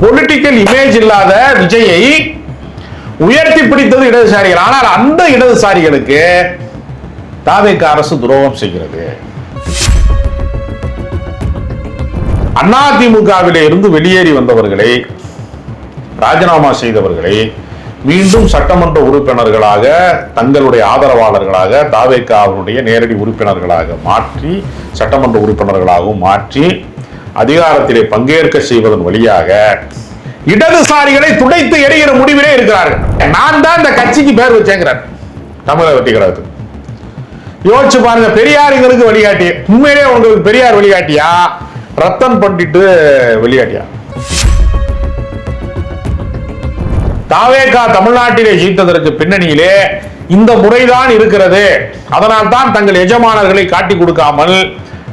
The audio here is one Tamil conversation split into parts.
பொலிட்டிக்கல் இமேஜ் இல்லாத விஜயை உயர்த்தி பிடித்தது இடதுசாரிகள். ஆனால் அந்த இடதுசாரிகளுக்கு தாவேக அரசு துரோகம் செய்கிறது. அதிமுகவிலே இருந்து வெளியேறி வந்தவர்களை, ராஜினாமா செய்தவர்களை மீண்டும் சட்டமன்ற உறுப்பினர்களாக, தங்களுடைய ஆதரவாளர்களாக, தாவேகாவுடைய நேரடி உறுப்பினர்களாக மாற்றி, சட்டமன்ற உறுப்பினர்களாகவும் மாற்றி அதிகாரத்திலே பங்கேற்க செய்வதன் வழியாக இடதுசாரிகளை துடைத்து எறிகிற முடிவிலே இருக்கிறார்கள். நான் தான் இந்த கட்சிக்கு பேர் வச்சேங்கிறார் தமிழக வெற்றிகளாக. யோசிச்சு பாருங்க, பெரியார்களுக்கு வழிகாட்டி. உண்மையிலே உங்களுக்கு பெரியார் வழிகாட்டியா, ரத்தன் பண்டிட்டு வழிகாட்டியா? தாவேகா தமிழ்நாட்டிலே ஜெயித்ததற்கு பின்னணியிலே இந்த முறைதான் இருக்கிறது. அதனால் தான் தங்கள் எஜமானர்களை காட்டி கொடுக்காமல்,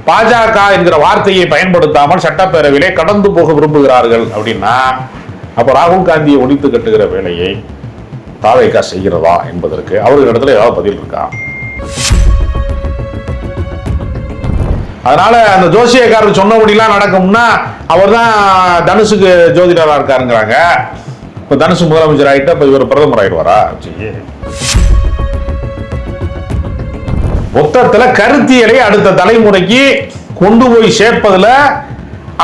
பாஜக என்கிற வார்த்தையை பயன்படுத்தாமல் சட்டப்பேரவையிலே கடந்து போக விரும்புகிறார்கள் அப்படின்னா, அப்ப ராகுல் காந்தியை ஒழித்து கட்டுகிற வேலையை தாவேகா செய்கிறதா என்பதற்கு அவர்களிடத்துல ஏதாவது பதில் இருக்கா? அதனால அந்த ஜோசியக்காரர் சொன்னபடிலாம் நடக்கும்னா அவர் தான் தனுஷுக்கு ஜோதிடரா இருக்காருங்கிறாங்க. இப்ப தனுஷ் முதலமைச்சர் ஆயிட்டு அப்ப இவர் பிரதமர் ஆயிடுவாரா? மொத்தத்துல கருத்தியலை அடுத்த தலைமுறைக்கு கொண்டு போய் சேர்ப்பதுல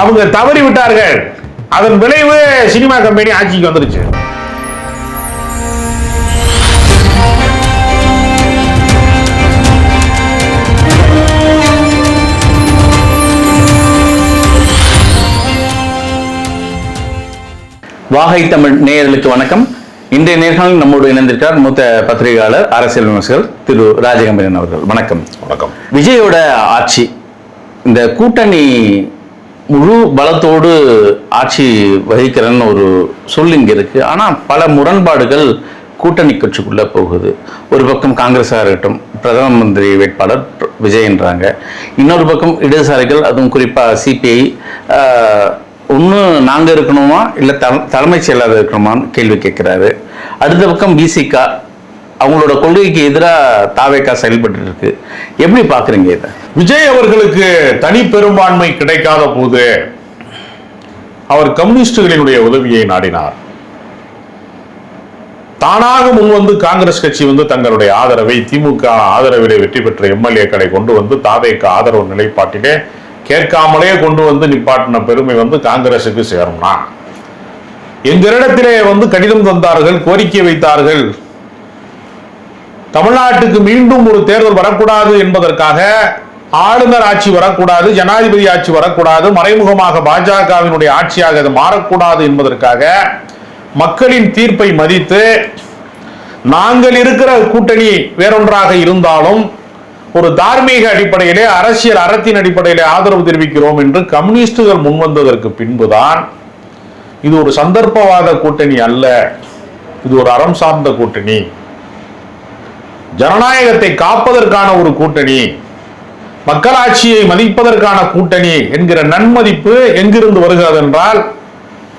அவங்க தவறி விட்டார்கள். அதன் விளைவு சினிமா கம்பெனி ஆட்சிக்கு வந்துருச்சு. வாகை தமிழ் நேயர்களுக்கு வணக்கம். இன்றைய நேர்காணலில் நம்மோடு இணைந்திருக்கிறார் மூத்த பத்திரிகையாளர், அரசியல் விமர்சகர் திரு ராஜகம்பீரன் அவர்கள். வணக்கம். வணக்கம். விஜயோட ஆட்சி, இந்த கூட்டணி முழு பலத்தோடு ஆட்சி வகிக்கிறன்னு ஒரு சொல் இங்க இருக்கு. ஆனா பல முரண்பாடுகள் கூட்டணி கட்சிக்குள்ள போகுது. ஒரு பக்கம் காங்கிரஸாக இருக்கட்டும், பிரதம மந்திரி வேட்பாளர் விஜய் என்றாங்க. இன்னொரு பக்கம் இடதுசாரிகள், அதுவும் குறிப்பா சிபிஐ, ஒன்று நாங்கள் இருக்கணுமா இல்லை தலைமைச் செயலாளர் இருக்கணுமான்னு கேள்வி கேட்கிறாரு. அடுத்த பக்கம் பிசிகா, அவங்களோட கொள்கைக்கு எதிராக தாவேகா செயல்பட்டு இருக்கு. எப்படி பாக்குறீங்க இதை? விஜய் அவர்களுக்கு தனி பெரும்பான்மை கிடைக்காத போது அவர் கம்யூனிஸ்டுகளினுடைய உதவியை நாடினார். தானாக முன்வந்து காங்கிரஸ் கட்சி தங்களுடைய ஆதரவை, திமுக ஆதரவிலே வெற்றி பெற்ற எம்எல்ஏக்களை கொண்டு வந்து தாவேகா ஆதரவு நிலைப்பாட்டிலே கேட்காமலே கொண்டு வந்து நிப்பாட்டின பெருமை காங்கிரசுக்கு சேரும்னா, எங்களிடத்திலே கடிதம் தந்தார்கள், கோரிக்கை வைத்தார்கள். தமிழ்நாட்டுக்கு மீண்டும் ஒரு தேர்தல் வரக்கூடாது என்பதற்காக, ஆளுநர் ஆட்சி வரக்கூடாது, ஜனாதிபதி ஆட்சி வரக்கூடாது, மறைமுகமாக பாஜகவினுடைய ஆட்சியாக அது மாறக்கூடாது என்பதற்காக மக்களின் தீர்ப்பை மதித்து, நாங்கள் இருக்கிற கூட்டணி வேறொன்றாக இருந்தாலும் ஒரு தார்மீக அடிப்படையிலே, அரசியல் அறத்தின் அடிப்படையிலே ஆதரவு தெரிவிக்கிறோம் என்று கம்யூனிஸ்டுகள் முன்வந்ததற்கு பின்புதான் இது ஒரு சந்தர்ப்பவாத கூட்டணி அல்ல, இது ஒரு அறம் சார்ந்த கூட்டணி, ஜனநாயகத்தை காப்பதற்கான ஒரு கூட்டணி, மக்களாட்சியை மதிப்பதற்கான கூட்டணி என்கிற நன்மதிப்பு எங்கிருந்து வருகிறது என்றால்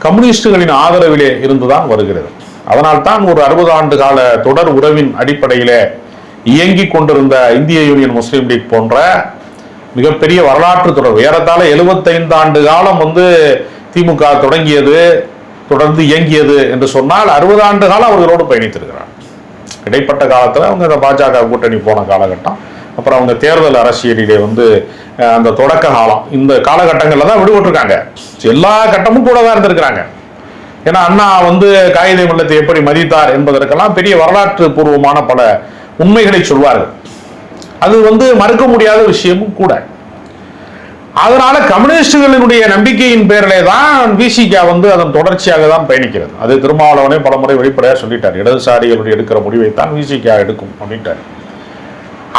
கம்யூனிஸ்டுகளின் ஆதரவிலே இருந்துதான் வருகிறது. அதனால்தான் ஒரு 60 ஆண்டு கால தொடர் உறவின் அடிப்படையிலே இயங்கிக் கொண்டிருந்த இந்திய யூனியன் முஸ்லீம் லீக் போன்ற மிகப்பெரிய வரலாற்று தொடர், ஏறத்தாழ 75 ஆண்டு காலம் திமுக தொடங்கியது, தொடர்ந்து இயங்கியது என்று சொன்னால் 60 ஆண்டு காலம் அவர்களோடு பயணித்திருக்கிறார். இடைப்பட்ட காலத்தில் அவங்க பாஜக கூட்டணி போன காலகட்டம், அப்புறம் அவங்க தேர்தல் அரசியலிலே அந்த தொடக்க காலம், இந்த காலகட்டங்களில் தான் விடுபட்டிருக்காங்க. எல்லா கட்டமும் கூட தான் இருந்திருக்கிறாங்க. ஏன்னா அண்ணா காயிதே மில்லத்தை எப்படி மதித்தார் என்பதற்கெல்லாம் பெரிய வரலாற்று பூர்வமான பல உண்மைகளை சொல்வார்கள். அது மறுக்க முடியாத விஷயமும் கூட. அதனால கம்யூனிஸ்டுகளினுடைய நம்பிக்கையின் பேரிலே தான் விசிக அதன் தொடர்ச்சியாக தான் பயணிக்கிறது. அது திருமாவளவனே பலமுறை வெளிப்படையாக சொல்லிட்டார், இடதுசாரிகளுடைய எடுக்கிற முடிவை தான் விசிக எடுக்கும் அப்படின்ட்டார்.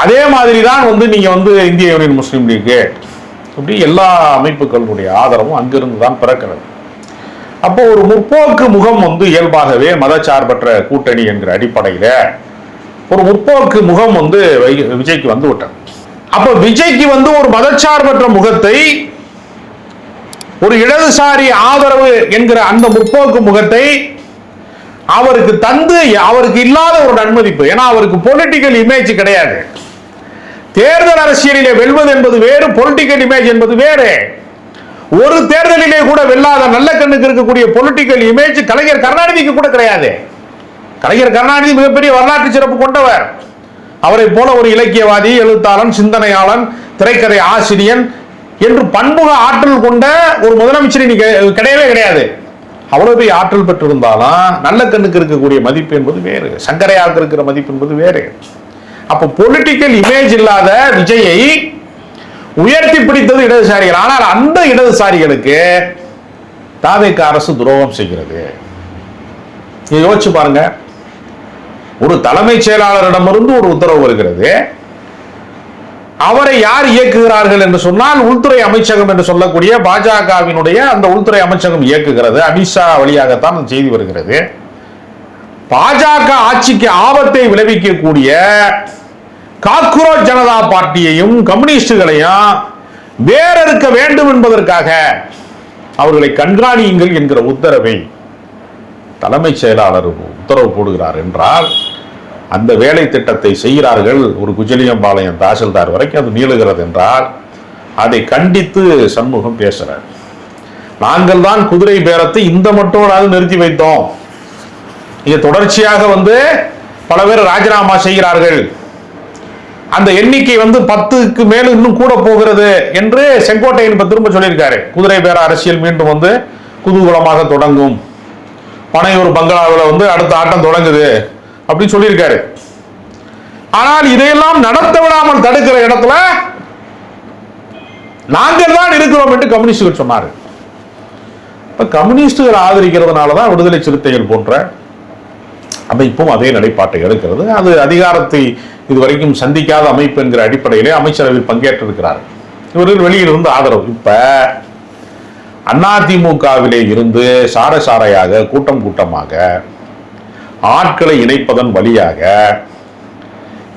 அதே மாதிரி தான் நீங்க இந்திய யூனியன் முஸ்லீம் லீக், இப்படி எல்லா அமைப்புகளுடைய ஆதரவும் அங்கிருந்து தான் பிறக்கிறது. அப்போ ஒரு முற்போக்கு முகம் இயல்பாகவே மதச்சார்பற்ற கூட்டணி என்கிற அடிப்படையில ஒரு முற்போக்கு முகம் விஜய்க்கு விட்டார். அப்ப விஜய்க்கு ஒரு மதச்சார்பற்ற முகத்தை, ஒரு இடதுசாரி ஆதரவு என்கிற அந்த முற்போக்கு முகத்தை அவருக்கு தந்து, அவருக்கு இல்லாத ஒரு நன்மதிப்பு. ஏன்னா அவருக்கு பொலிட்டிக்கல் இமேஜ் கிடையாது. தேர்தல் அரசியலிலே வெல்வது என்பது வேறு, பொலிட்டிக்கல் இமேஜ் என்பது வேறு. ஒரு தேர்தலிலே கூட வெல்லாத நல்ல கண்ணுக்கு இருக்கக்கூடிய பொலிட்டிக்கல் இமேஜ் கலைஞர் கருணாநிதிக்கு கூட கிடையாது. கலைஞர் கருணாநிதி மிகப்பெரிய வரலாற்று சிறப்பு கொண்டவர். அவரை போல ஒரு இலக்கியவாதி, எழுத்தாளன், சிந்தனையாளன், திரைக்கதை ஆசிரியன் என்று பன்முக ஆற்றல் கொண்ட ஒரு முதலமைச்சர் கிடையவே கிடையாது. அவ்வளவு பெரிய ஆற்றல் பெற்றிருந்தாலும் நல்ல கண்ணுக்கு இருக்கக்கூடிய மதிப்பு என்பது வேறு, சங்கரையாவுக்கு இருக்கிற மதிப்பு என்பது வேறு. அப்ப பொலிட்டிக்கல் இமேஜ் இல்லாத விஜயை உயர்த்தி பிடித்தது இடதுசாரிகள். ஆனால் அந்த இடதுசாரிகளுக்கு தாவேக அரசு துரோகம் செய்கிறது. யோசிச்சு பாருங்க, ஒரு தலைமைச் செயலாளரிடமிருந்து ஒரு உத்தரவு வருகிறது. அவரை யார் இயக்குகிறார்கள் என்று சொன்னால் உள்துறை அமைச்சகம் என்று சொல்லக்கூடிய பாஜகவினுடைய அந்த உள்துறை அமைச்சகம் இயக்குகிறது. அமித்ஷா வழியாகத்தான் அந்த செய்தி வருகிறது. பாஜக ஆட்சிக்கு ஆபத்தை விளைவிக்கக்கூடிய காக்ரோச் ஜனதா பார்ட்டியையும் கம்யூனிஸ்டுகளையும் வேறறுக்க வேண்டும் என்பதற்காக அவர்களை கண்காணியுங்கள் என்கிற உத்தரவை தலைமைச் செயலாளர் உத்தரவு போடுகிறார் என்றால் அந்த வேலை திட்டத்தை செய்கிறார்கள். ஒரு குஜலியம்பாளையம் தாசில்தார் வரைக்கும் அது நீளுகிறது என்றால் அதை கண்டித்து சண்முகம் பேசுறார். நாங்கள் தான் குதிரை பேரத்தை இந்த மட்டும் நிறுத்தி வைத்தோம், இங்க தொடர்ச்சியாக பல பேர் ராஜினாமா செய்கிறார்கள், அந்த எண்ணிக்கை 10க்கு மேல இன்னும் கூட போகிறது என்று செங்கோட்டையன் இப்ப திரும்ப சொல்லியிருக்காரு. குதிரை பேர அரசியல் மீண்டும் குதூகலமாக தொடங்கும், பனையூர் பங்களாவில் அடுத்த ஆட்டம் தொடங்குது அப்படின்னு சொல்லியிருக்காரு. ஆனால் இதையெல்லாம் நடத்த விடாமல் தடுக்கிற இடத்துல நாங்கள் தான் இருக்கிறோம் என்று கம்யூனிஸ்டுகள் சொன்னார். இப்ப கம்யூனிஸ்டுகள் ஆதரிக்கிறதுனாலதான் விடுதலை சிறுத்தைகள் போன்ற அமைப்பும் அதே நிலைப்பாட்டை எடுக்கிறது. அது அதிகாரத்தை இதுவரைக்கும் சந்திக்காத அமைப்பு என்கிற அடிப்படையிலே அமைச்சரவையில் பங்கேற்றிருக்கிறார். இவர்கள் வெளியிலிருந்து ஆதரவு. இப்ப அதிமுகவிலே இருந்து சாரசாரையாக கூட்டம் கூட்டமாக ஆட்களை இணைப்பதன் வழியாக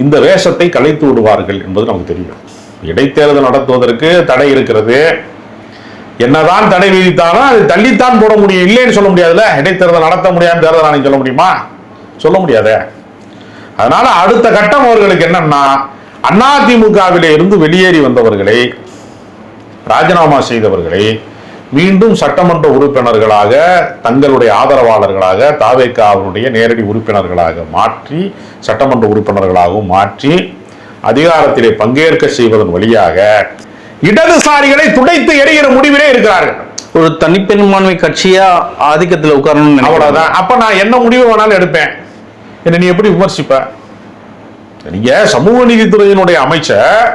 இந்த வேஷத்தை கலைத்து விடுவார்கள் என்பது நமக்கு தெரியும். இடைத்தேர்தல் நடத்துவதற்கு தடை இருக்கிறது. என்னதான் தடை விதித்தாலும் அது தள்ளித்தான் போட முடியும், இல்லைன்னு சொல்ல முடியாதுல்ல. இடைத்தேர்தல் நடத்த முடியாம தேர்தல் ஆணையம் சொல்ல முடியுமா? சொல்ல முடியாத. அதனால அடுத்த கட்டம் அவர்களுக்கு என்னன்னா, அதிமுகவிலே இருந்து வெளியேறி வந்தவர்களை, ராஜினாமா செய்தவர்களை மீண்டும் சட்டமன்ற உறுப்பினர்களாக, தங்களுடைய ஆதரவாளர்களாக, தாவேகாவுடைய நேரடி உறுப்பினர்களாக மாற்றி, சட்டமன்ற உறுப்பினர்களாகவும் மாற்றி அதிகாரத்திலே பங்கேற்க செய்வதன் வழியாக இடதுசாரிகளை துடைத்து எறிகிற முடிவிலே இருக்கிறார்கள். ஒரு தனிப்பெரும்பான்மை கட்சியா ஆதிக்கத்தில் உட்காரணும், அவ்வளவுதான். அப்ப நான் என்ன முடிவு வேணாலும் எடுப்பேன், என்ன நீ எப்படி விமர்சிப்ப? நீங்க சமூக நீதித்துறையினுடைய அமைச்சர்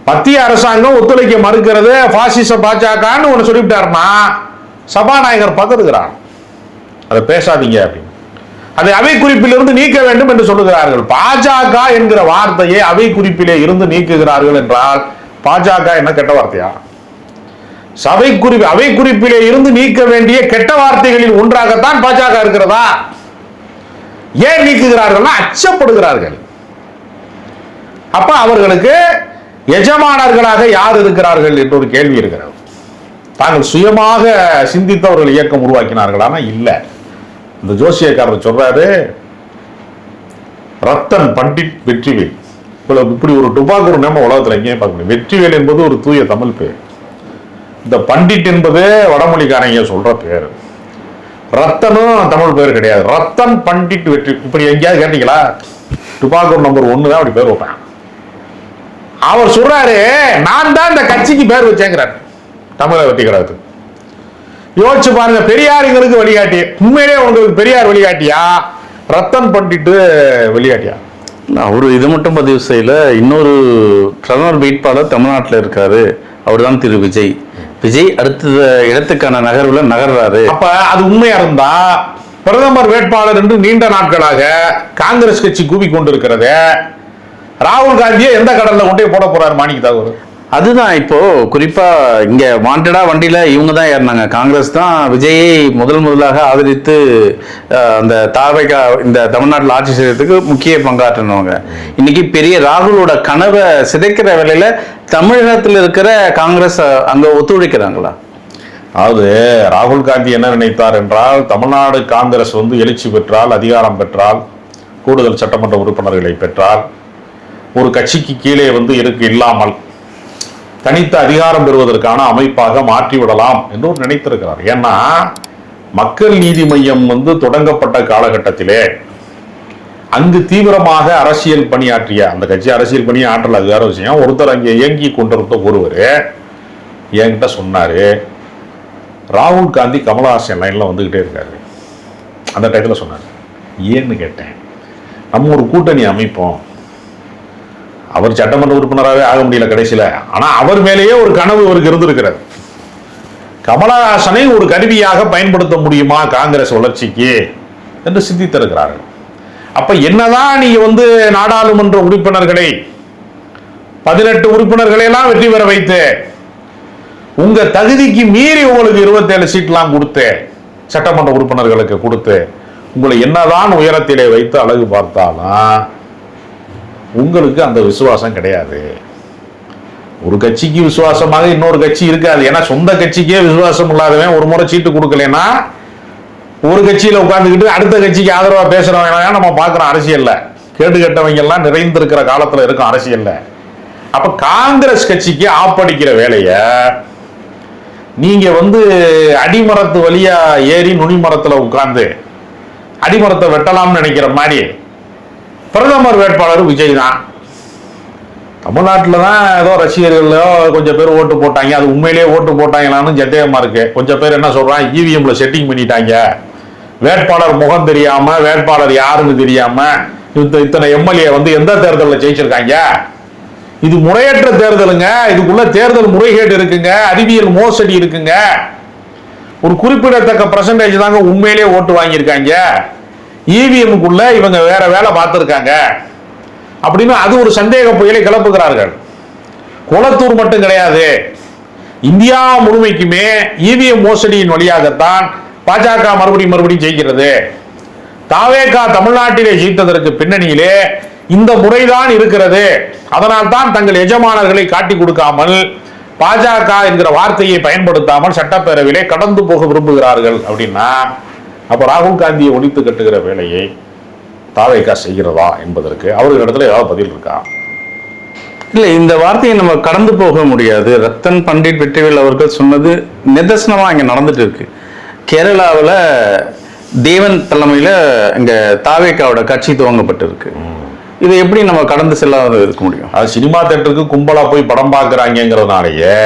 மத்திய அரசாங்கம் ஒத்துழைக்க மறுக்கிறது பாசிச பாஜகன்னு ஒன்று சொல்லிவிட்டாருன்னா சபாநாயகர் பதறுகிறார், அதை பேசாதீங்க அப்படின்னு. அதை அவை குறிப்பிலிருந்து நீக்க வேண்டும் என்று சொல்லுகிறார்கள். பாஜக என்கிற வார்த்தையை அவை குறிப்பிலே இருந்து நீக்குகிறார்கள் என்றால் பாஜக என்ன கெட்ட வார்த்தையா? அவை குறிப்பிலே இருந்து நீக்க வேண்டிய கெட்ட வார்த்தைகளில் ஒன்றாகத்தான் பாஜக இருக்கிறதா? ஏன் நீக்குகிறார்கள்? அச்சப்படுகிறார்கள். அப்ப அவர்களுக்கு எஜமானர்களாக யார் இருக்கிறார்கள் என்ற ஒரு கேள்வி இருக்கிறது. தாங்கள் சுயமாக சிந்தித்தவர்கள் இயக்கம் உருவாக்கினார்களானா இல்ல. இந்த ஜோசியக்காரர் சொல்றாரு, ரத்தன் பண்டிட் வெற்றிவேல். இப்படி ஒரு டுபாக்கூர் நேம உலகத்துல எங்கேயும் பார்க்க முடியும். வெற்றிவேல் என்பது ஒரு தூய தமிழ் பேர். இந்த பண்டிட் என்பது வடமொழிக்காரங்க சொல்ற பேர். ரத்தனும் தமிழ் பேர் கிடையாது. ரத்தன் பண்டிட் வெற்றி. இப்படி எங்கேயாவது கேட்டீங்களா? டுபாக்கூர் நம்பர் 1 தான் அப்படி பேர் வைப்பேன். அவர் சொல்றாரு, நான் தான் இந்த கட்சிக்கு பேர் வச்சேங்கிறார். தமிழக வெற்றி கழகத்துக்கு. யோசிச்சு பாருங்க, பெரியாருங்களுக்கு வழிகாட்டி. உண்மையிலே உங்களுக்கு பெரியார் வழிகாட்டியா, ரத்தன் பண்டிட்டு வழிகாட்டியா? அவரு இதை மட்டும் பதிவு செய்யல. இன்னொரு பிரதமர் வேட்பாளர் தமிழ்நாட்டில் இருக்காரு, அவர் தான் திரு விஜய். விஜய் அடுத்த இடத்துக்கான நகர்வுல நகர்றாரு. அப்ப அது உண்மையா இருந்தா பிரதமர் வேட்பாளர் என்று நீண்ட நாட்களாக காங்கிரஸ் கட்சி கூவி கொண்டிருக்கிறது. ராகுல் காந்தியை எந்த கடல்ல கொண்டே போட போறாரு மாணிக்க தாகூர்? அதுதான் இப்போ குறிப்பா இங்க வாண்டடா வண்டியில இவங்க தான் ஏறினாங்க. காங்கிரஸ் தான் விஜயை முதலாக ஆதரித்து அந்த தாவேகா இந்த தமிழ்நாட்டில் ஆட்சி செய்யறதுக்கு முக்கிய பங்காற்றினவங்க. இன்னைக்கு பெரிய ராகுலோட கனவை சிதைக்கிற வேலையில தமிழகத்தில் இருக்கிற காங்கிரஸ் அங்க ஒத்துழைக்கிறாங்களா? அதாவது ராகுல் காந்தி என்ன நினைத்தார் என்றால், தமிழ்நாடு காங்கிரஸ் எழுச்சி பெற்றால், அதிகாரம் பெற்றால், கூடுதல் சட்டமன்ற உறுப்பினர்களை பெற்றால், ஒரு கட்சிக்கு கீழே இல்லாமல் தனித்த அதிகாரம் பெறுவதற்கான அமைப்பாக மாற்றிவிடலாம் என்று நினைத்திருக்கிறார். ஏன்னா மக்கள் நீதி மையம் தொடங்கப்பட்ட காலகட்டத்திலே அங்கு தீவிரமாக அரசியல் பணியாற்றிய அந்த கட்சி அரசியல் பணி ஆற்றல், அது வேற விஷயம். ஒருத்தர் அங்கே இயங்கி கொண்டிருந்த ஒருவர் என்கிட்ட சொன்னாரு, ராகுல் காந்தி கமலஹாசன் லைன்ல வந்துகிட்டே இருக்காரு. அந்த டயத்தில் சொன்னார். ஏன்னு கேட்டேன். நம்ம ஒரு கூட்டணி அமைப்போம். அவர் சட்டமன்ற உறுப்பினராகவே ஆக முடியல கடைசியில். ஆனா அவர் மேலேயே ஒரு கனவு அவருக்கு இருந்திருக்கிறது. கமலஹாசனை ஒரு கருவியாக பயன்படுத்த முடியுமா காங்கிரஸ் வளர்ச்சிக்கு என்று சிந்தித்திருக்கிறார்கள். அப்ப என்னதான் நீங்க நாடாளுமன்ற உறுப்பினர்களை 18 உறுப்பினர்களை எல்லாம் வெற்றி பெற வைத்து உங்க தகுதிக்கு மீறி உங்களுக்கு 27 சீட்லாம் கொடுத்து சட்டமன்ற உறுப்பினர்களுக்கு கொடுத்து உங்களை என்னதான் உயரத்திலே வைத்து அழகு பார்த்தாலும் உங்களுக்கு அந்த விசுவாசம் கிடையாது. ஒரு கட்சிக்கு விசுவாசமாக இன்னொரு கட்சி இருக்காது. ஏன்னா சொந்த கட்சிக்கே விசுவாசம் இல்லாதவன் ஒரு முறை சீட்டு கொடுக்கலன்னா ஒரு கட்சியில உட்கார்ந்துக்கிட்டு அடுத்த கட்சிக்கு ஆதரவா பேசுறவங்க நம்ம பார்க்கிறோம். அரசியல்ல கேடு கட்டவங்க எல்லாம் நிறைந்திருக்கிற காலத்துல இருக்கும் அரசியல்ல. அப்ப காங்கிரஸ் கட்சிக்கு ஆப்படிக்கிற வேலைய நீங்க அடிமரத்து வழியா ஏறி நுனிமரத்துல உட்கார்ந்து அடிமரத்தை வெட்டலாம்னு நினைக்கிற மாதிரி பிரதமர் வேட்பாளர் விஜய் தான். தமிழ்நாட்டில் தான் ஏதோ ரசிகர்களோ கொஞ்சம் பேர் ஓட்டு போட்டாங்க. அது உண்மையிலேயே ஓட்டு போட்டாங்களான்னு சந்தேகமா இருக்கு. கொஞ்சம் பேர் என்ன சொல்றாங்க, இவிஎம்ல செட்டிங் பண்ணிட்டாங்க, வேட்பாளர் முகம் தெரியாம வேட்பாளர் யாருன்னு தெரியாம இத்தனை எம்எல்ஏ எந்த தேர்தலில் ஜெயிச்சிருக்காங்க. இது முறையற்ற தேர்தலுங்க. இதுக்குள்ள தேர்தல் முறைகேடு இருக்குங்க, அறிவியல் மோசடி இருக்குங்க. ஒரு குறிப்பிடத்தக்க பெர்சன்டேஜ் தாங்க உண்மையிலேயே ஓட்டு வாங்கியிருக்காங்க. இவிஎம்குள்ள இவங்க வேற வேலை பார்த்திருக்காங்க அப்படின்னு அது ஒரு சந்தேக புயலை கிளப்புகிறார்கள். குளத்தூர் மட்டும் கிடையாது, இந்தியா முழுமைக்குமே இவிஎம் மோசடியின் வழியாகத்தான் பாஜக மறுபடியும் ஜெயிக்கிறது. தாவேகா தமிழ்நாட்டிலே ஜெயித்ததற்கு பின்னணியிலே இந்த முறைதான் இருக்கிறது. அதனால் தான் தங்கள் எஜமானர்களை காட்டி கொடுக்காமல் பாஜக என்கிற வார்த்தையை பயன்படுத்தாமல் சட்டப்பேரவையிலே கடந்து போக விரும்புகிறார்கள். அப்படின்னா அப்ப ராகுல் காந்தியை ஒழித்து கட்டுகிற வேலையை தாவேகா செய்கிறதா என்பதற்கு அவர்களிடத்துல ஏதாவது பதில் இருக்கா? இல்ல, இந்த வார்த்தையை நம்ம கடந்து போக முடியாது. ரத்தன் பண்டிட் வெற்றிவேல் அவர்கள் சொன்னது நிதர்சனமா இங்க நடந்துட்டு இருக்கு. கேரளாவில் தேவன் தலைமையில இங்க தாவேகாவோட கட்சி துவங்கப்பட்டு இருக்கு. இதை எப்படி நம்ம கடந்து செல்லாத இருக்க முடியும்? அது சினிமா தேட்டருக்கு கும்பலா போய் படம் பார்க்கிறாங்கிறதுனாலேயே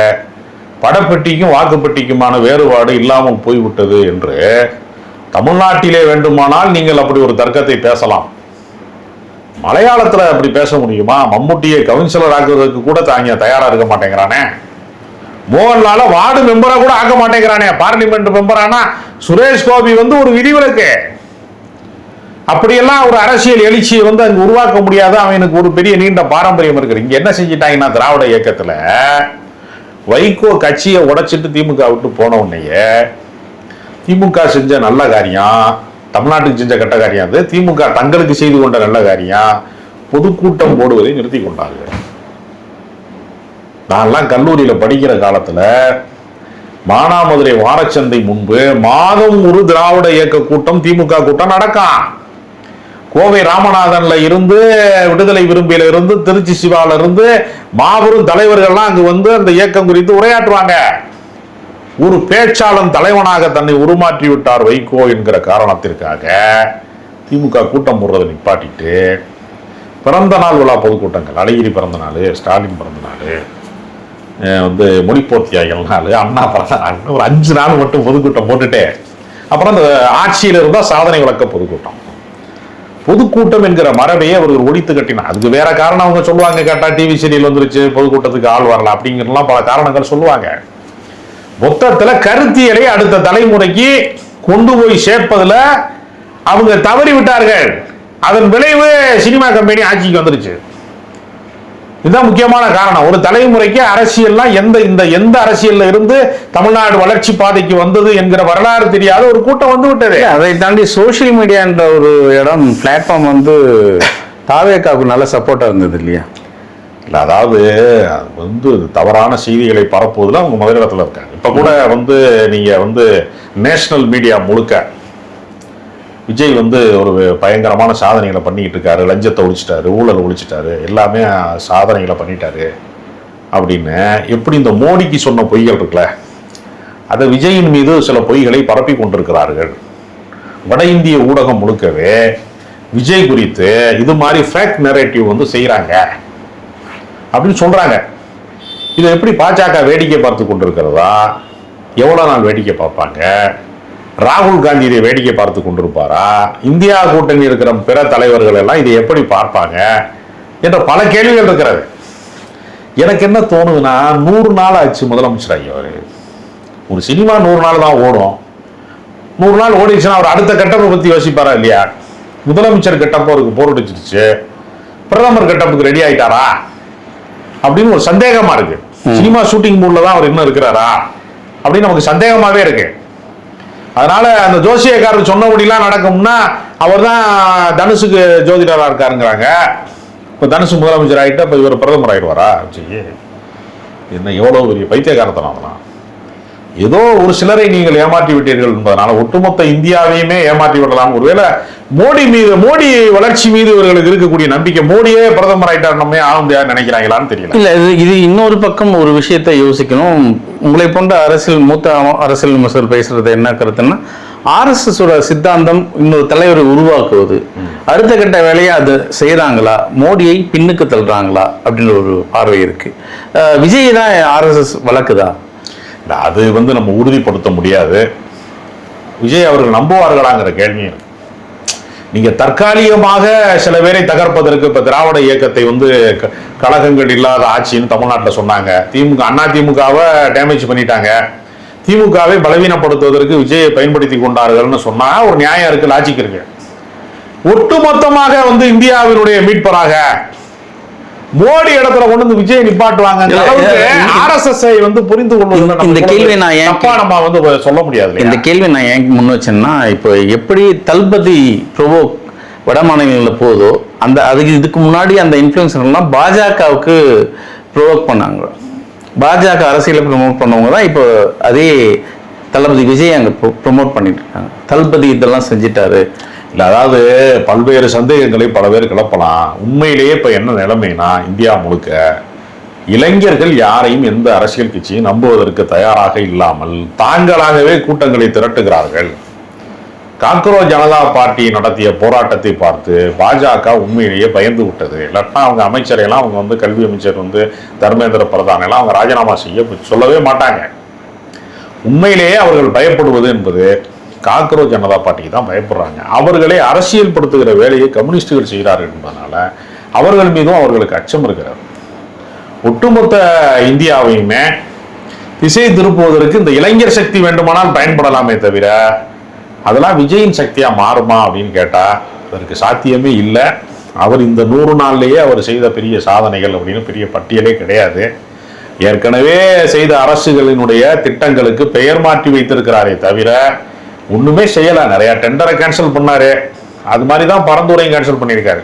படப்பெட்டிக்கும் வாக்குப்பெட்டிக்குமான வேறுபாடு இல்லாமல் போய்விட்டது என்று தமிழ்நாட்டிலே வேண்டுமானால் நீங்கள் அப்படி ஒரு தர்க்கத்தை பேசலாம். மலையாளத்துல அப்படி பேச முடியுமா? மம்முட்டியை கவுன்சிலர் ஆக்குவதற்கு கூட தயாரா இருக்க மாட்டேங்கிறானே. மோகன்லால வார்டு மெம்பரா கூட ஆக்க மாட்டேங்கிறானே. பார்லிமெண்ட் மெம்பரானா சுரேஷ் கோபி ஒரு விதிவிலக்கு. அப்படியெல்லாம் ஒரு அரசியல் எழுச்சியை அங்க உருவாக்க முடியாத அவனுக்கு ஒரு பெரிய நீண்ட பாரம்பரியம் இருக்கு. இங்க என்ன செஞ்சிட்டாங்கன்னா திராவிட இயக்கத்துல வைகோ கட்சியை உடைச்சிட்டு திமுக விட்டு போன உடனேயே திமுக செஞ்ச நல்ல காரியம், தமிழ்நாட்டுக்கு செஞ்ச கெட்ட காரியம், அது திமுக தங்களுக்கு செய்து கொண்ட நல்ல காரியம், பொதுக்கூட்டம் போடுவதை நிறுத்தி கொண்டார்கள். நான்லாம் கல்லூரியில படிக்கிற காலத்துல மானாமதுரை வாரச்சந்தை முன்பு மாதம் ஒரு திராவிட இயக்க கூட்டம் திமுக கூட்டம் நடக்கும். கோவை ராமநாதன்ல இருந்து விடுதலை விரும்பியில இருந்து திருச்சி சிவால இருந்து மாபெரும் தலைவர்கள்லாம் அங்கு அந்த இயக்கம் குறித்து உரையாற்றுவாங்க. ஒரு பேச்சாளன் தலைவனாக தன்னை உருமாற்றி விட்டார் வைகோ என்கிற காரணத்திற்காக திமுக கூட்டம் போடுறதை நிப்பாட்டிட்டு பிறந்த நாள் விழா பொதுக்கூட்டங்கள், அழகிரி பிறந்த நாள், ஸ்டாலின் பிறந்த நாள், மொழிப்போர் தியாகிகள் நாள், அண்ணா பிறந்த நாள், ஒரு 5 நாள் மட்டும் பொதுக்கூட்டம் போட்டுட்டு அப்புறம் அந்த ஆட்சியில் இருந்தால் சாதனை விளக்க பொதுக்கூட்டம். பொதுக்கூட்டம் என்கிற மரபையே அவர்கள் ஒழித்து கட்டினார். அதுக்கு வேற காரணம் அவங்க சொல்லுவாங்க. கேட்டா டிவி சீரியல் வந்துருச்சு, பொதுக்கூட்டத்துக்கு ஆள் வரலாம் அப்படிங்கிறலாம் பல காரணங்கள் சொல்லுவாங்க. மொத்தத்துல கருத்தியலை அடுத்த தலைமுறைக்கு கொண்டு போய் சேர்ப்பதுல அவங்க தவறி விட்டார்கள். அதன் விளைவு சினிமா கம்பெனி ஆட்சிக்கு வந்துருச்சு. இதுதான் முக்கியமான காரணம். ஒரு தலைமுறைக்கு அரசியல்லாம் எந்த அரசியல்ல இருந்து தமிழ்நாடு வளர்ச்சி பாதைக்கு வந்தது என்கிற வரலாறு தெரியாத ஒரு கூட்டம் விட்டது. அதை தாண்டி சோசியல் மீடியா என்ற ஒரு இடம் பிளாட்ஃபார்ம் தாவேகாவுக்கு நல்ல சப்போர்ட்டா இருந்தது இல்லையா? இல்லை, அதாவது தவறான செய்திகளை பரப்புவதில் அவங்க முதலிடத்தில் இருக்காங்க. இப்போ கூட நீங்கள் நேஷனல் மீடியா முழுக்க விஜய் ஒரு பயங்கரமான சாதனைகளை பண்ணிக்கிட்டு இருக்காரு, லஞ்சத்தை ஒழிச்சிட்டாரு, ஊழல் ஒழிச்சிட்டாரு, எல்லாமே சாதனைகளை பண்ணிட்டாரு அப்படின்னு எப்படி இந்த மோடிக்கு சொன்ன பொய்கள் இருக்குல்ல, அதை விஜயின் மீது சில பொய்களை பரப்பி கொண்டிருக்கிறார்கள். வட இந்திய ஊடகம் முழுக்கவே விஜய் குறித்து இது மாதிரி ஃபேக் நரேட்டிவ் வந்து செய்கிறாங்க அப்படின்னு சொல்றாங்க. இதை எப்படி பாஜக வேடிக்கை பார்த்து கொண்டிருக்கிறதா? எவ்வளவு நாள் வேடிக்கை பார்ப்பாங்க? ராகுல் காந்தி இதை வேடிக்கை பார்த்து கொண்டிருப்பாரா? இந்தியா கூட்டணி இருக்கிற பிற தலைவர்கள் எல்லாம் இதை எப்படி பார்ப்பாங்க என்ற பல கேள்விகள் இருக்கிறது. எனக்கு என்ன தோணுதுன்னா, 100 நாள் ஆச்சு முதலமைச்சர் ஐயா. ஒரு சினிமா 100 நாள் தான் ஓடும். 100 நாள் ஓடிச்சுன்னா அவர் அடுத்த கட்டப்பை பத்தி யோசிப்பாரா இல்லையா? முதலமைச்சர் கட்டப்போ அவருக்கு போர் அடிச்சிருச்சு, பிரதமர் கட்டப்புக்கு ரெடி ஆயிட்டாரா அப்படின்னு ஒரு சந்தேகமா இருக்கு. சினிமா ஷூட்டிங் மூட்ல தான் அவர் இன்னும் இருக்கிறாரா அப்படின்னு நமக்கு சந்தேகமாவே இருக்கு. அதனால அந்த ஜோசியக்காரர் சொன்னபடிலாம் நடக்கும்னா அவர் தான் தனுஷுக்கு ஜோதிடரா இருக்காருங்கிறாங்க. இப்ப தனுஷ் முதலமைச்சர் ஆகிட்டு இப்ப இவர் பிரதமர் ஆயிடுவாரா? என்ன எவ்வளவு பெரிய பைத்தியக்காரத்தனம் அதெல்லாம். ஏதோ ஒரு சிலரை நீங்கள் ஏமாற்றி விட்டீர்கள் என்பதனால ஒட்டுமொத்த இந்தியாவையுமே ஏமாற்றி விடலாம். ஒருவேளை மோடி வளர்ச்சி மீது இவர்களுக்கு இருக்கக்கூடிய நம்பிக்கை, மோடியே பிரதமர் ஆயிட்டார் நம்ம ஆக முடியாது நினைக்கிறாங்களான்னு தெரியல. இல்ல, இது இன்னொரு பக்கம் ஒரு விஷயத்தை யோசிக்கணும். உங்களை போன்ற மூத்த அரசியல் விமர்சகர் பேசுறது என்ன கருத்துன்னா, RSS சித்தாந்தம் இன்னொரு தலைவரை உருவாக்குவது, அடுத்த கட்ட வேலையை அது செய்யறாங்களா, மோடியை பின்னுக்கு தள்ளுறாங்களா அப்படின்ற ஒரு பார்வை இருக்கு. விஜய் தான் RSS வளர்க்குதா? அது வந்து நம்ம உறுதிப்படுத்த முடியாது. விஜய் அவர்கள் நம்புவார்களாங்கிற கேள்வி. நீங்க தற்காலிகமாக சில பேரை தகர்ப்பதற்கு இப்ப திராவிட இயக்கத்தை வந்து கழகங்கள் இல்லாத ஆட்சின்னு தமிழ்நாட்டில் சொன்னாங்க. அதிமுகவை டேமேஜ் பண்ணிட்டாங்க, திமுகவை பலவீனப்படுத்துவதற்கு விஜயை பயன்படுத்தி கொண்டார்கள்னு சொன்னா ஒரு நியாயம் இருக்கு, லாஜிக் இருக்கு. ஒட்டுமொத்தமாக வந்து இந்தியாவினுடைய மீட்பராக மோடி இடத்துல கொண்டு வந்து விஜய் நிப்பாட்டுவாங்க. RSS வந்து புரிந்து கொள்வது இந்த கேள்வி நான் ஏன் நம்ம வந்து சொல்ல முடியாது. இந்த கேள்வி நான் ஏன் முன் வச்சேன்னா, இப்போ எப்படி தளபதி ப்ரோவோக் வட மாநிலங்களில் போதோ அதுக்கு இதுக்கு முன்னாடி அந்த இன்ஃப்ளூயன்சர்லாம் பாஜகவுக்கு ப்ரோவோக் பண்ணாங்க. பாஜக அரசியலை ப்ரொமோட் பண்ணவங்க தான் இப்போ அதே தளபதி விஜய் அங்கே ப்ரொமோட் பண்ணிட்டு இருக்காங்க. தளபதி இதெல்லாம் செஞ்சிட்டாரு இல்லை, அதாவது பல்வேறு சந்தேகங்களை பல பேர் கிளப்பலாம். உண்மையிலேயே இப்போ என்ன நிலைமைனா, இந்தியா முழுக்க இளைஞர்கள் யாரையும் எந்த அரசியல் கட்சியும் நம்புவதற்கு தயாராக இல்லாமல் தாங்களாகவே கூட்டங்களை திரட்டுகிறார்கள். காக்ரோச் ஜனதா பார்ட்டி நடத்திய போராட்டத்தை பார்த்து பாஜக உண்மையிலேயே பயந்து விட்டது. இல்லாட்டா அவங்க அமைச்சரையெல்லாம் அவங்க வந்து கல்வி அமைச்சர் வந்து தர்மேந்திர பிரதான் எல்லாம் அவங்க ராஜினாமா செய்ய சொல்லவே மாட்டாங்க. உண்மையிலேயே அவர்கள் பயப்படுவது என்பது காக்ரோச் ஜனதா பார்ட்டிக்கு தான் பயப்படுறாங்க. அவர்களை அரசியல் படுத்துகிற வேலையை கம்யூனிஸ்டுகள் செய்கிறார்கள் என்பதனால அவர்கள் மீதும் அவர்களுக்கு அச்சம் இருக்கிறது. ஒட்டுமொத்த இந்தியாவையுமே திசை திருப்புவதற்கு இந்த இளைஞர் சக்தி வேண்டுமானால் பயன்படலாமே தவிர அதெல்லாம் விஜயின் சக்தியா மாறுமா அப்படின்னு கேட்டா அதற்கு சாத்தியமே இல்லை. அவர் இந்த 100 நாள்லேயே அவர் செய்த பெரிய சாதனைகள் அப்படின்னு பெரிய பட்டியலே கிடையாது. ஏற்கனவே செய்த அரசுகளினுடைய திட்டங்களுக்கு பெயர் மாற்றி வைத்திருக்கிறாரே தவிர ஒண்ணுமே செய்யல. நிறைய டெண்டரை கேன்சல் பண்ணாரு, அது மாதிரிதான் பரந்துரையும் கேன்சல் பண்ணியிருக்காரு.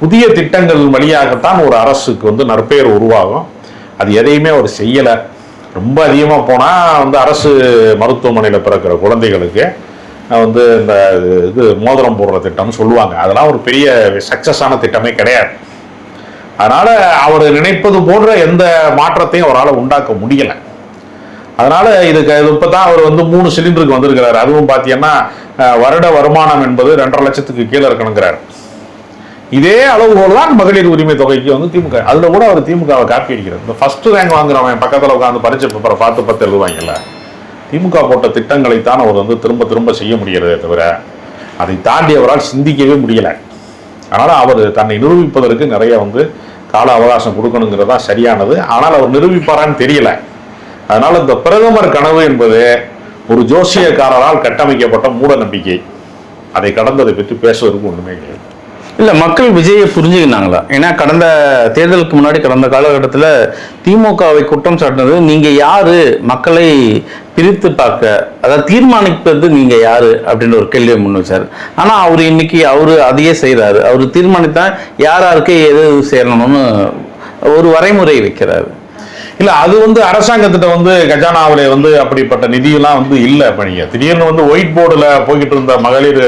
புதிய திட்டங்கள் வழியாகத்தான் ஒரு அரசுக்கு வந்து நற்பெயர் உருவாகும். அது எதையுமே அவர் செய்யல. ரொம்ப அதிகமா போனா வந்து அரசு மருத்துவமனையில பிறக்கிற குழந்தைகளுக்கு வந்து இந்த இது மோதிரம் போடுற திட்டம்னு சொல்லுவாங்க. அதெல்லாம் ஒரு பெரிய சக்சஸான திட்டமே கிடையாது. அதனால அவர் நினைப்பது போன்ற எந்த மாற்றத்தையும் அவரால் உண்டாக்க முடியல. அதனால இதுக்கு இப்பதான் அவர் வந்து 3 சிலிண்டருக்கு வந்திருக்கிறாரு. அதுவும் பாத்தீங்கன்னா வருட வருமானம் என்பது 2.5 லட்சத்துக்கு கீழே இருக்கணுங்கிறார். இதே அளவுகோல் தான் மகளிர் உரிமை தொகைக்கு வந்து திமுக. அதுல கூட அவர் திமுகவை காப்பி அடிக்கிறார். இந்த ஃபர்ஸ்ட் ரேங்க் வாங்குறவன் பக்கத்துல உட்காந்து பரிச்சை பேப்பரை பார்த்து எழுதுவாங்கல்ல, திமுக போட்ட திட்டங்களைத்தான் அவர் வந்து திரும்ப திரும்ப செய்ய முடியறதே தவிர அதை தாண்டி அவரால் சிந்திக்கவே முடியல. அதனால அவர் தன்னை நிரூபிப்பதற்கு நிறைய வந்து கால அவகாசம் கொடுக்கணுங்கிறதா சரியானது. ஆனால் அவர் நிரூபிப்பாரான்னு தெரியல. அதனால இந்த பிரதமர் கனவு என்பது ஒரு ஜோசியக்காரரால் கட்டமைக்கப்பட்ட மூட நம்பிக்கை. அதை கடந்ததை பற்றி பேசுவதற்கு ஒண்ணுமே கிடையாது. இல்ல, மக்கள் விஜயை புரிஞ்சுக்கினாங்களா? ஏன்னா கடந்த தேர்தலுக்கு முன்னாடி கடந்த காலகட்டத்தில் திமுகவை குற்றம் சாட்டினது, நீங்க யாரு மக்களை பிரித்து பார்க்க, அதாவது தீர்மானிப்பது நீங்க யாரு அப்படின்ற ஒரு கேள்வியை முன் வச்சாரு. ஆனா அவர் இன்னைக்கு அதையே செய்யறாரு. அவர் தீர்மானித்தா யாருக்கு எது சேரணும்னு ஒரு வரைமுறை வைக்கிறாரு. இல்ல, அது வந்து அரசாங்கத்திட்ட வந்து கஜானாவில வந்து அப்படிப்பட்ட நிதியெல்லாம் வந்து இல்லை. இப்ப நீங்க திடீர்னு வந்து ஒயிட் போர்டுல போய்கிட்டு இருந்த மகளிர்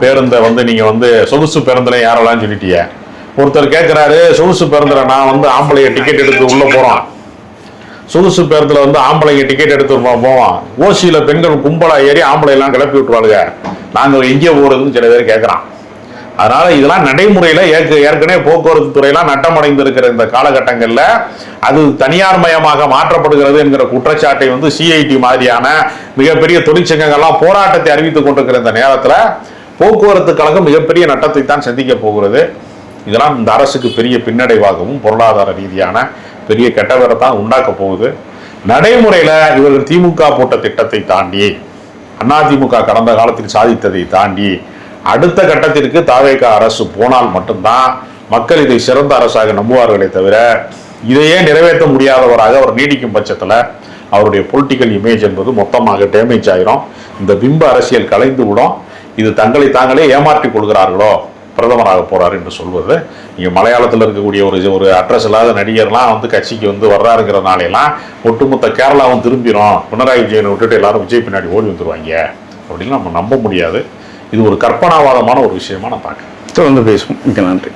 பேருந்தை வந்து நீங்க வந்து சொகுசு பேருந்துல யாரெல்லாம் சொல்லிட்டீங்க. ஒருத்தர் கேட்கிறாரு, சொகுசு பேருந்துல நான் வந்து ஆம்பளைய டிக்கெட் எடுத்து உள்ள போறோம், சொகுசு பேருந்துல வந்து ஆம்பளைங்க டிக்கெட் எடுத்து போவோம், ஓசியில பெண்கள் கும்பலா ஏறி ஆம்பளை எல்லாம் கிளப்பி விட்டுருவாளுங்க, நாங்க எங்கே போறதுன்னு சில பேர் கேட்கறான். அதனால இதெல்லாம் நடைமுறையில ஏற்கனவே போக்குவரத்து துறையெல்லாம் நட்டமடைந்து இருக்கிற இந்த காலகட்டங்கள்ல அது தனியார் மயமாக மாற்றப்படுகிறது என்கிற குற்றச்சாட்டை வந்து சிஐடி மாதிரியான மிகப்பெரிய தொழிற்சங்கங்கள்லாம் போராட்டத்தை அறிவித்துக் கொண்டிருக்கிற இந்த நேரத்துல போக்குவரத்து கழகம் மிகப்பெரிய நட்டத்தை தான் சந்திக்க போகிறது. இதெல்லாம் இந்த அரசுக்கு பெரிய பின்னடைவாகவும் பொருளாதார ரீதியான பெரிய கெட்டவரை தான் உண்டாக்க போகுது. நடைமுறையில இவர்கள் திமுக போட்ட திட்டத்தை தாண்டி, அதிமுக கடந்த காலத்தில் சாதித்ததை தாண்டி அடுத்த கட்டத்திற்கு தாவேகா அரசு போனால் மட்டும்தான் மக்கள் இதை சிறந்த அரசாக நம்புவார்களே தவிர, இதையே நிறைவேற்ற முடியாதவராக அவர் நீடிக்கும் பட்சத்தில் அவருடைய பொலிட்டிக்கல் இமேஜ் என்பது மொத்தமாக டேமேஜ் ஆயிரும். இந்த பிம்ப அரசியல் கலைந்து விடும். இது தங்களை தாங்களே ஏமாற்றிக் கொள்கிறார்களோ பிரதமராக போறாரு என்று சொல்வது. நீங்க மலையாளத்தில் இருக்கக்கூடிய ஒரு அட்ரஸ் இல்லாத நடிகர்லாம் வந்து கட்சிக்கு வந்து வர்றாருங்கிறதுனாலாம் ஒட்டுமொத்த கேரளாவும் திரும்பிடும், பினராயி விஜயனை விட்டுட்டு எல்லாரும் விஜய் பின்னாடி ஓடி வந்துருவாங்க அப்படின்னு நம்ம நம்ப முடியாது. இது ஒரு கற்பனாவாதமான ஒரு விஷயமா நான் பார்க்கிறேன். தொடர்ந்து பேசுவோம். மிக்க நன்றி.